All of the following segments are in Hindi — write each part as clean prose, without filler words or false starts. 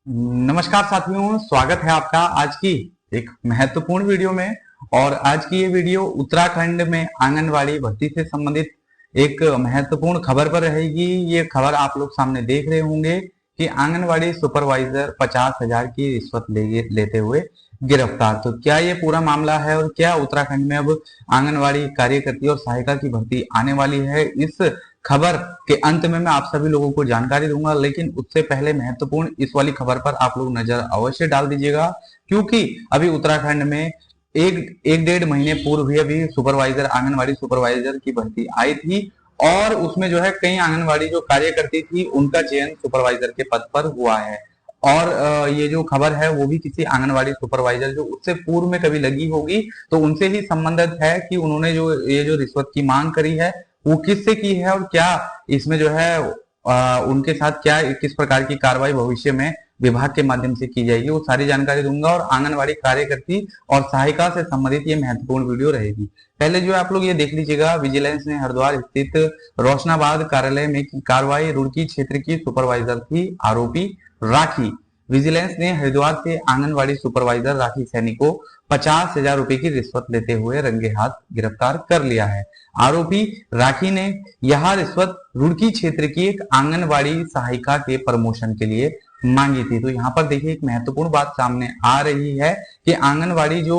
नमस्कार साथियों, स्वागत है आपका आज की एक महत्वपूर्ण वीडियो में। और आज की ये वीडियो उत्तराखंड में आंगनवाड़ी भर्ती से संबंधित एक महत्वपूर्ण खबर पर रहेगी। ये खबर आप लोग सामने देख रहे होंगे कि आंगनवाड़ी सुपरवाइजर 50,000 की रिश्वत लेते हुए गिरफ्तार। तो क्या ये पूरा मामला है और क्या उत्तराखंड में अब आंगनवाड़ी कार्यकर्ती और सहायिका की भर्ती आने वाली है, इस खबर के अंत में मैं आप सभी लोगों को जानकारी दूंगा। लेकिन उससे पहले महत्वपूर्ण इस वाली खबर पर आप लोग नजर अवश्य डाल दीजिएगा, क्योंकि अभी उत्तराखंड में एक डेढ़ महीने पूर्व भी अभी आंगनवाड़ी सुपरवाइजर की भर्ती आई थी। और उसमें जो है कई आंगनवाड़ी जो कार्यकर्ती थी उनका चयन सुपरवाइजर के पद पर हुआ है। और ये जो खबर है वो भी किसी आंगनवाड़ी सुपरवाइजर जो उससे पूर्व में कभी लगी होगी तो उनसे ही संबंधित है कि उन्होंने जो रिश्वत की मांग करी है वो किससे की है और क्या इसमें जो है उनके साथ क्या किस प्रकार की कार्रवाई भविष्य में विभाग के माध्यम से की जाएगी, वो सारी जानकारी दूंगा। और आंगनवाड़ी कार्यकर्ती और सहायिका से संबंधित ये महत्वपूर्ण वीडियो रहेगी। पहले जो आप लोग ये देख लीजिएगा, विजिलेंस ने हरिद्वार स्थित रोशनाबाद कार्यालय में की कार्रवाई। रुड़की क्षेत्र की सुपरवाइजर थी आरोपी राखी। विजिलेंस ने हरिद्वार से आंगनवाड़ी सुपरवाइजर राखी सैनी को 50,000 रुपए की रिश्वत लेते हुए रंगे हाथ गिरफ्तार कर लिया है। आरोपी राखी ने यह रिश्वत रुड़की क्षेत्र की एक आंगनवाड़ी सहायिका के प्रमोशन के लिए मांगी थी। तो यहाँ पर देखिए एक महत्वपूर्ण बात सामने आ रही है कि आंगनवाड़ी जो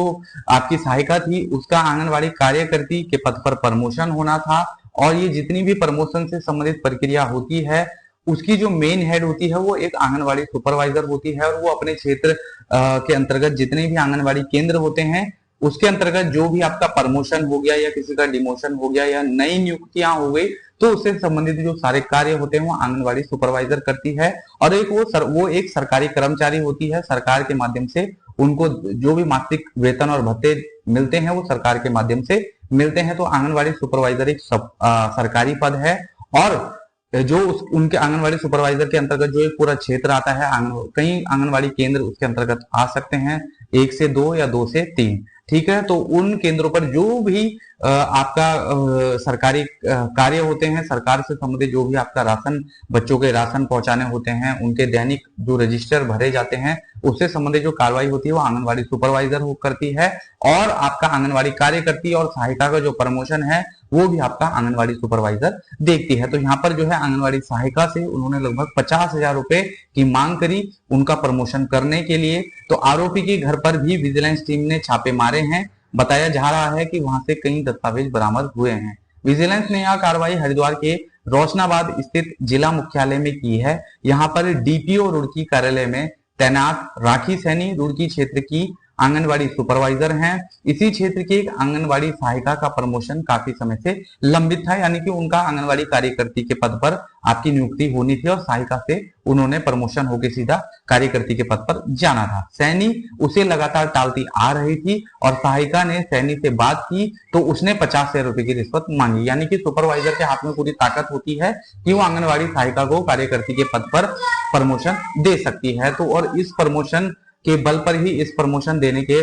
आपकी सहायिका थी उसका आंगनवाड़ी कार्यकर्ती के पद पर प्रमोशन होना था। और ये जितनी भी प्रमोशन से संबंधित प्रक्रिया होती है उसकी जो मेन हेड होती है वो एक आंगनवाड़ी सुपरवाइजर होती है। और वो अपने क्षेत्र के अंतर्गत जितने भी आंगनवाड़ी केंद्र होते हैं उसके अंतर्गत जो भी आपका प्रमोशन हो गया या किसी का डिमोशन हो गया या नई नियुक्तियां हो गई तो उससे संबंधित जो सारे कार्य होते हैं वो आंगनवाड़ी सुपरवाइजर करती है। और वो एक सरकारी कर्मचारी होती है। सरकार के माध्यम से उनको जो भी मासिक वेतन और भत्ते मिलते हैं वो सरकार के माध्यम से मिलते हैं। तो आंगनवाड़ी सुपरवाइजर एक सरकारी पद है। और उनके आंगनवाड़ी सुपरवाइजर के अंतर्गत जो एक पूरा क्षेत्र आता है, कई आंगनवाड़ी केंद्र उसके अंतर्गत आ सकते हैं, 1 से 2 या 2 से 3। ठीक है, तो उन केंद्रों पर जो भी आपका सरकारी कार्य होते हैं, सरकार से संबंधित जो भी आपका राशन, बच्चों के राशन पहुंचाने होते हैं, उनके दैनिक जो रजिस्टर भरे जाते हैं उससे संबंधित जो कार्रवाई होती है वो आंगनवाड़ी सुपरवाइजर करती है। और आपका आंगनवाड़ी कार्यकर्ती और सहायिका का जो प्रमोशन है वो भी आपका आंगनवाड़ी सुपरवाइजर देखती है। तो यहाँ पर जो है आंगनवाड़ी सहायिका से उन्होंने लगभग 50,000 रुपए की मांग करी उनका प्रमोशन करने के लिए। तो आरोपी के घर पर भी विजिलेंस टीम ने छापे मारे हैं। बताया जा रहा है कि वहां से कई दस्तावेज बरामद हुए हैं। विजिलेंस ने यह कार्रवाई हरिद्वार के रोशनाबाद स्थित जिला मुख्यालय में की है। यहाँ पर डीपीओ रुड़की कार्यालय में तैनात राखी सैनी रुड़की क्षेत्र की आंगनवाड़ी सुपरवाइजर हैं। इसी क्षेत्र की एक आंगनवाड़ी सहायिका का प्रमोशन काफी समय से लंबित था, यानी कि उनका आंगनवाड़ी कार्यकर्ती के पद पर आपकी नियुक्ति होनी थी और सहायिका से उन्होंने प्रमोशन होकर सीधा कार्यकर्ती के पद पर जाना था। सैनी उसे लगातार टालती आ रही थी और सहायिका ने सैनी से बात की तो उसने 50,000 रुपए की रिश्वत मांगी। यानी कि सुपरवाइजर के हाथ में पूरी ताकत होती है कि वो आंगनवाड़ी सहायिका को कार्यकर्ती के पद पर प्रमोशन दे सकती है। तो और इस प्रमोशन के बल पर ही, इस प्रमोशन देने के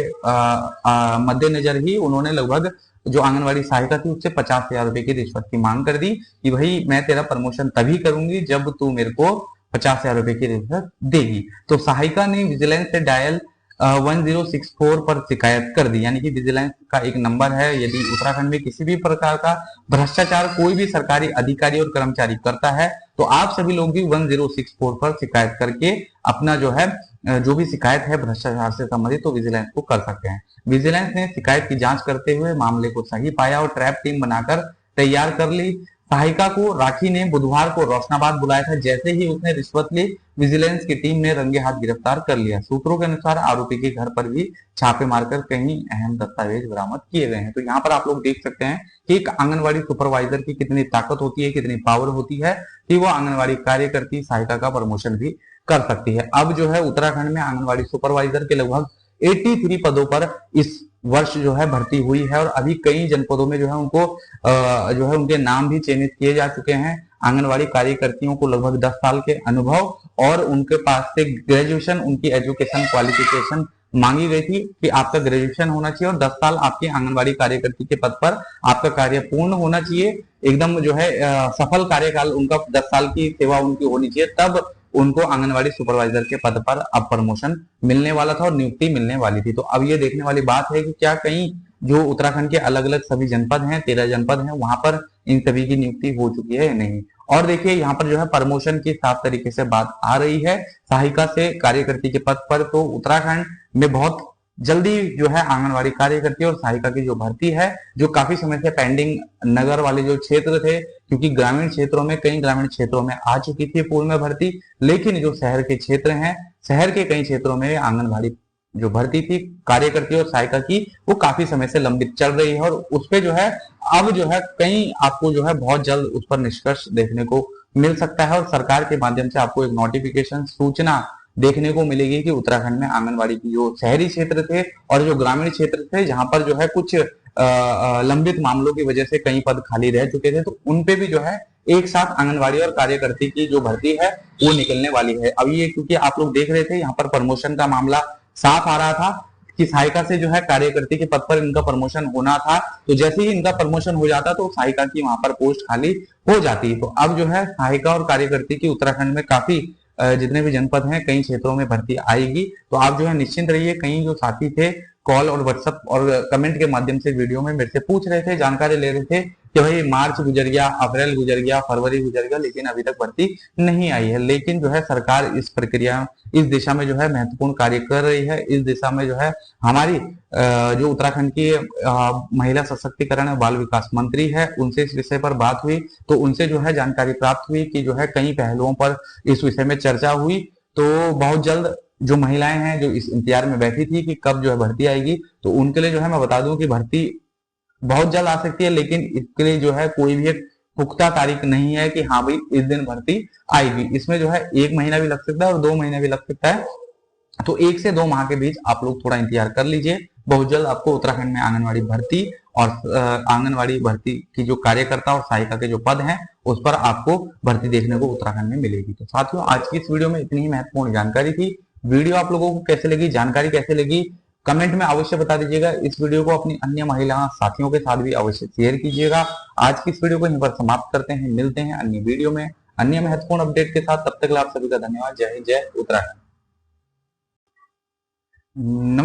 मद्देनजर ही उन्होंने लगभग जो आंगनवाड़ी सहायिका थी उससे 50,000 रुपए की रिश्वत की मांग कर दी कि भाई मैं तेरा प्रमोशन तभी करूंगी जब तू मेरे को 50,000 रुपए की रिश्वत देगी। तो सहायिका ने विजिलेंस से डायल 1064 पर शिकायत कर दी। यानी कि विजिलेंस का एक नंबर है, यदि उत्तराखंड में किसी भी प्रकार का भ्रष्टाचार कोई भी सरकारी अधिकारी और कर्मचारी करता है तो आप सभी लोग भी 1064 पर शिकायत करके अपना जो है जो भी शिकायत है भ्रष्टाचार से संबंधित तो विजिलेंस को कर सकते हैं। विजिलेंस ने शिकायत की जांच करते हुए मामले को सही पाया और ट्रैप टीम बनाकर तैयार कर ली। सहायिका को राखी ने बुधवार को रोशनाबाद बुलाया था। जैसे ही उसने रिश्वत ली विजिलेंस की टीम ने रंगे हाथ गिरफ्तार कर लिया। सूत्रों के अनुसार आरोपी के घर पर भी छापे मारकर कई अहम दस्तावेज बरामद किए गए हैं। तो यहाँ पर आप लोग देख सकते हैं कि एक आंगनवाड़ी सुपरवाइजर की कितनी ताकत होती है, कितनी पावर होती है कि वो आंगनवाड़ी कार्यकर्ती सहायिका का प्रमोशन भी कर सकती है। अब जो है उत्तराखंड में आंगनवाड़ी सुपरवाइजर के लगभग 83 पदों पर इस वर्ष जो है भर्ती हुई है। और अभी कई जनपदों में जो है उनको जो है उनके नाम भी चयनित किए जा चुके हैं। आंगनवाड़ी कार्यकर्तियों को लगभग 10 साल के अनुभव और उनके पास से ग्रेजुएशन, उनकी एजुकेशन क्वालिफिकेशन मांगी गई थी कि आपका ग्रेजुएशन होना चाहिए और 10 साल आपके आंगनवाड़ी कार्यकर्ती के पद पर आपका कार्य पूर्ण होना चाहिए। एकदम जो है सफल कार्यकाल उनका 10 साल की सेवा उनकी होनी चाहिए, तब उनको आंगनवाड़ी सुपरवाइजर के पद पर अब प्रमोशन मिलने वाला था और नियुक्ति मिलने वाली थी। तो अब ये देखने वाली बात है कि क्या कहीं जो उत्तराखंड के अलग अलग सभी जनपद हैं, 13 जनपद हैं, वहां पर इन सभी की नियुक्ति हो चुकी है या नहीं। और देखिए यहाँ पर जो है प्रमोशन की साफ तरीके से बात आ रही है सहायिका से कार्यकर्ती के पद पर। तो उत्तराखंड में बहुत जल्दी जो है आंगनवाड़ी कार्यकर्ती और सहायिका की जो भर्ती है, जो काफी समय से पेंडिंग नगर वाले जो क्षेत्र थे, क्योंकि ग्रामीण क्षेत्रों में कई ग्रामीण क्षेत्रों में आ चुकी थी पूर्व में भर्ती, लेकिन जो शहर के क्षेत्र हैं, शहर के कई क्षेत्रों में आंगनवाड़ी जो भर्ती थी कार्यकर्ती और सहायिका की, वो काफी समय से लंबित चल रही है। और उस पे जो है अब जो है कहीं आपको जो है बहुत जल्द उस पर निष्कर्ष देखने को मिल सकता है और सरकार के माध्यम से आपको एक नोटिफिकेशन सूचना देखने को मिलेगी कि उत्तराखंड में आंगनवाड़ी की जो शहरी क्षेत्र थे और जो ग्रामीण क्षेत्र थे, जहां पर जो है कुछ लंबित मामलों की वजह से कई पद खाली रह चुके थे, तो उनपे भी जो है एक साथ आंगनवाड़ी और कार्यकर्ती की जो भर्ती है वो निकलने वाली है। अब ये क्योंकि आप लोग देख रहे थे यहाँ पर प्रमोशन का मामला साफ आ रहा था कि सहायिका से जो है कार्यकर्ती के पद पर इनका प्रमोशन होना था, तो जैसे ही इनका प्रमोशन हो जाता तो सहायिका की वहां पर पोस्ट खाली हो जाती। तो अब जो है सहायिका और कार्यकर्ती की उत्तराखंड में काफी जितने भी जनपद हैं कई क्षेत्रों में भर्ती आएगी। तो आप जो है निश्चिंत रहिए। कई जो साथी थे कॉल और व्हाट्सएप और कमेंट के माध्यम से वीडियो में मेरे से पूछ रहे थे, जानकारी ले रहे थे कि भाई मार्च गुजर गया, अप्रैल गुजर गया, फरवरी गुजर गया, लेकिन अभी तक भर्ती नहीं आई है। लेकिन जो है सरकार इस प्रक्रिया, इस दिशा में जो है महत्वपूर्ण कार्य कर रही है। इस दिशा में जो है हमारी जो उत्तराखंड की महिला सशक्तिकरण और बाल विकास मंत्री है, उनसे इस विषय पर बात हुई, तो उनसे जो है जानकारी प्राप्त हुई कि जो है कई पहलुओं पर इस विषय में चर्चा हुई। तो बहुत जल्द जो महिलाएं हैं जो इस इंतजार में बैठी थी कि कब जो है भर्ती आएगी, तो उनके लिए जो है मैं बता दूं कि भर्ती बहुत जल्द आ सकती है, लेकिन इसके लिए जो है कोई भी एक पुख्ता तारीख नहीं है कि हाँ भाई इस दिन भर्ती आएगी। इसमें जो है 1 महीना भी लग सकता है और 2 महीना भी लग सकता है। तो 1 से 2 माह के बीच आप लोग थोड़ा इंतजार कर लीजिए। बहुत जल्द आपको उत्तराखंड में आंगनवाड़ी भर्ती और आंगनवाड़ी भर्ती की जो कार्यकर्ता और सहायिका के जो पद हैं उस पर आपको भर्ती देखने को उत्तराखंड में मिलेगी। तो साथियों, आज की इस वीडियो में इतनी ही महत्वपूर्ण जानकारी थी। वीडियो आप लोगों को कैसे लगी, जानकारी कैसे लगी, कमेंट में अवश्य बता दीजिएगा। इस वीडियो को अपनी अन्य महिला साथियों के साथ भी अवश्य शेयर कीजिएगा। आज की इस वीडियो को यहीं पर समाप्त करते हैं। मिलते हैं अन्य वीडियो में अन्य महत्वपूर्ण अपडेट के साथ। तब तक आप सभी का धन्यवाद। जय हिंद, जय उत्तराखंड।